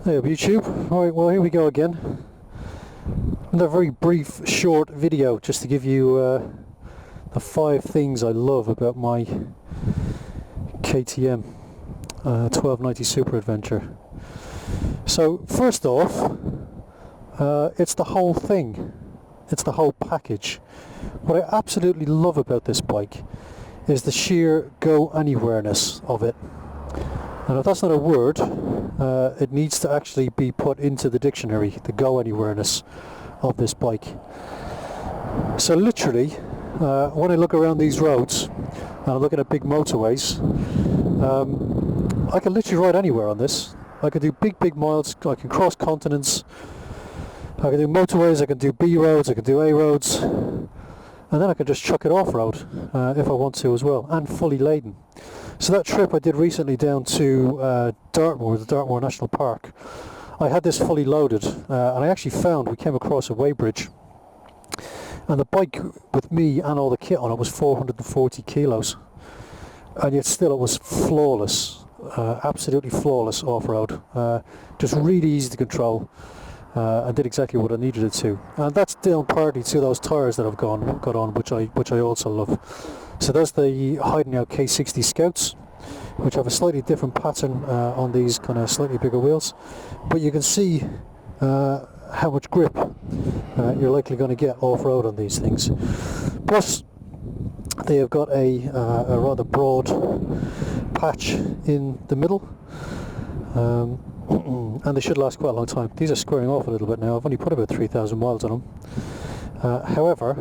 Hey up YouTube. Alright, well here we go again. Another very brief, short video just to give you the 5 things I love about my KTM 1290 Super Adventure. So first off, it's the whole thing. It's the whole package. What I absolutely love about this bike is the sheer go-anywhere-ness of it. And if that's not a word, it needs to actually be put into the dictionary, the go-anywhere-ness of this bike. So literally, when I look around these roads, and I'm looking at big motorways, I can literally ride anywhere on this. I can do big miles, I can cross continents, I can do motorways, I can do B roads, I can do A roads, and then I can just chuck it off-road if I want to as well, and fully laden. So that trip I did recently down to Dartmoor, the Dartmoor National Park, I had this fully loaded, and I actually found we came across a weighbridge, and the bike with me and all the kit on it was 440 kilos, and yet still it was flawless, absolutely flawless off-road, just really easy to control, and did exactly what I needed it to. And that's down partly to those tyres that I've got on, which I also love. So that's the Hiding Out K60 Scouts, which have a slightly different pattern on these kind of slightly bigger wheels, but you can see how much grip you're likely going to get off-road on these things. Plus they have got a rather broad patch in the middle, and they should last quite a long time. These are squaring off a little bit now. I've only put about 3,000 miles on them. However,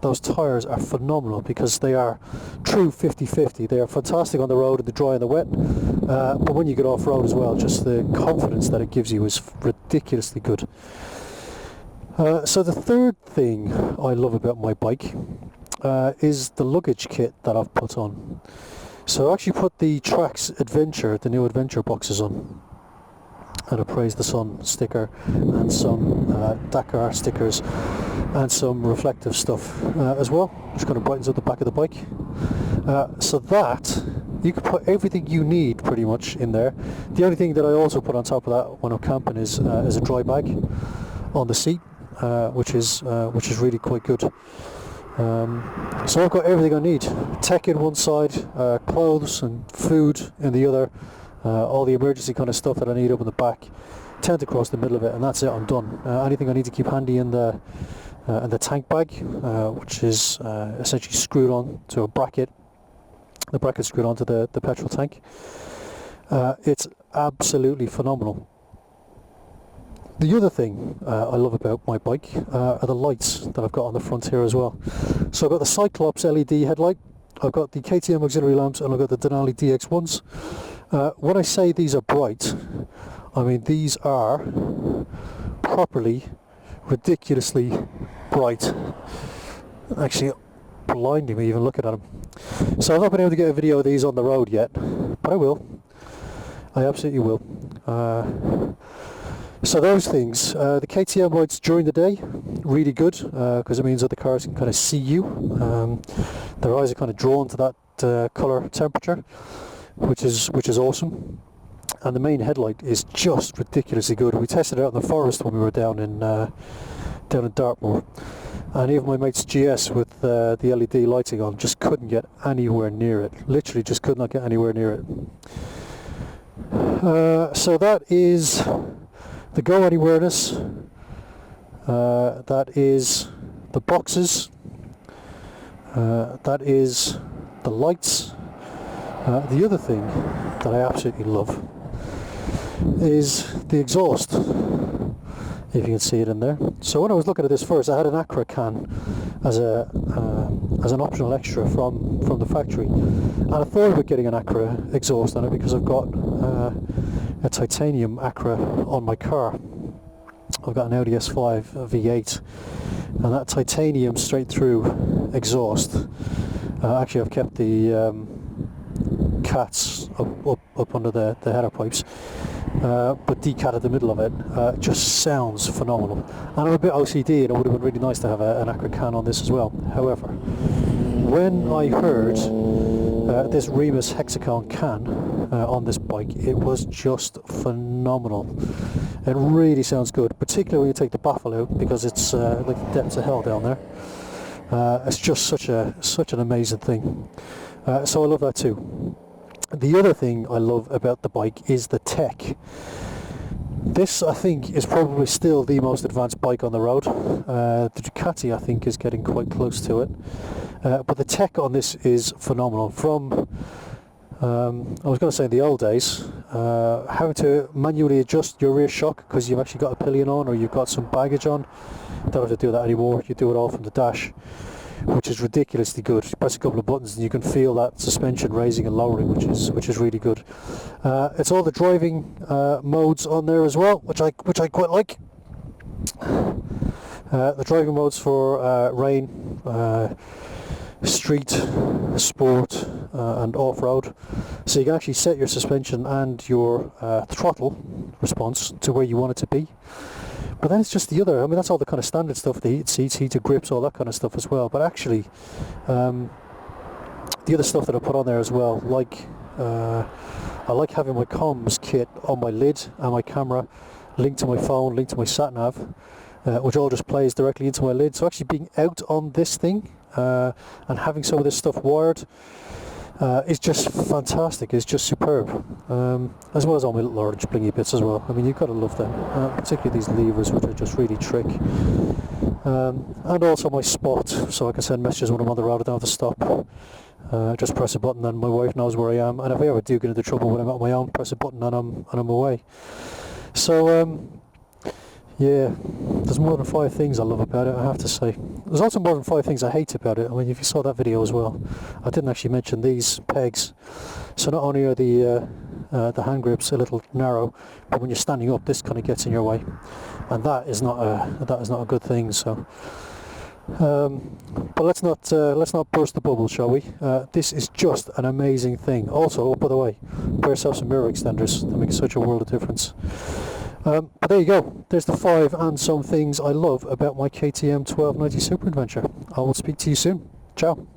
those tyres are phenomenal because they are true 50-50. They are fantastic on the road in the dry and the wet, but when you get off-road as well, just the confidence that it gives you is ridiculously good. So the third thing I love about my bike is the luggage kit that I've put on. So I actually put the Trax Adventure, the new Adventure boxes on, and a Praise the Sun sticker and some Dakar stickers and some reflective stuff as well, which kind of brightens up the back of the bike. So that you can put everything you need pretty much in there. The only thing that I also put on top of that when I'm camping is a dry bag on the seat, which is really quite good. So I've got everything I need. Tech in one side, clothes and food in the other, all the emergency kind of stuff that I need up in the back, tent across the middle of it, and that's it, I'm done. Anything I need to keep handy in the tank bag, which is essentially screwed on to a bracket. The bracket's screwed onto the petrol tank. It's absolutely phenomenal. The other thing I love about my bike are the lights that I've got on the front here as well. So I've got the Cyclops LED headlight, I've got the KTM auxiliary lamps, and I've got the Denali DX1s. When I say these are bright, I mean these are properly, ridiculously bright. Actually blinding me even looking at them. So I've not been able to get a video of these on the road yet, but I will. I absolutely will. So those things, the KTM lights during the day, really good, because it means that the cars can kind of see you. Their eyes are kind of drawn to that colour temperature, which is awesome. And the main headlight is just ridiculously good. We tested it out in the forest when we were down in Dartmoor, and even my mate's GS with the LED lighting on just couldn't get anywhere near it. Literally just could not get anywhere near it. So that is the go-anywhere-ness, that is the boxes, that is the lights. The other thing that I absolutely love is the exhaust, if you can see it in there. So when I was looking at this first, I had an Acra can as an optional extra from the factory, and I thought about getting an Acra exhaust on it because I've got a titanium Acra on my car. I've got an Audi S5 V8, and that titanium straight through exhaust, actually I've kept the cats up under the header pipes, but decatted the middle of it, just sounds phenomenal. And I'm a bit OCD, and it would have been really nice to have an Acra can on this as well. However, when I heard this Rebus Hexagon can on this bike. It was just phenomenal. It really sounds good, particularly when you take the baffle out, because it's like the depths of hell down there. It's just such an amazing thing. So I love that too. The other thing I love about the bike is the tech. This, I think, is probably still the most advanced bike on the road. The Ducati, I think, is getting quite close to it. But the tech on this is phenomenal. From, I was going to say in the old days, having to manually adjust your rear shock because you've actually got a pillion on or you've got some baggage on. Don't have to do that anymore. You do it all from the dash, which is ridiculously good. You press a couple of buttons and you can feel that suspension raising and lowering, which is really good. It's all the driving modes on there as well, which I quite like. The driving modes for rain, street, sport, and off-road. So you can actually set your suspension and your throttle response to where you want it to be. But then it's just the other, I mean, that's all the kind of standard stuff, the heated seats, heated grips, all that kind of stuff as well. But actually, the other stuff that I put on there as well, like, I like having my comms kit on my lid and my camera linked to my phone, linked to my sat-nav, which all just plays directly into my lid. So actually being out on this thing and having some of this stuff wired is just fantastic. It's just superb, as well as all my little orange blingy bits as well. I mean, you've got to love them, particularly these levers, which are just really trick. And also my spot, so I can send messages when I'm on the road. I don't have to stop. Just press a button and my wife knows where I am, and if I ever do get into trouble when I'm out on my own, press a button and I'm away. So yeah, there's more than 5 things I love about it, I have to say. There's also more than 5 things I hate about it. I mean, if you saw that video as well, I didn't actually mention these pegs. So not only are the hand grips a little narrow, but when you're standing up, this kind of gets in your way, and that is not a good thing. So, but let's not burst the bubble, shall we? This is just an amazing thing. Also, oh, by the way, buy yourself some mirror extenders. They make such a world of difference. But there you go. There's the 5 and some things I love about my KTM 1290 Super Adventure. I will speak to you soon. Ciao.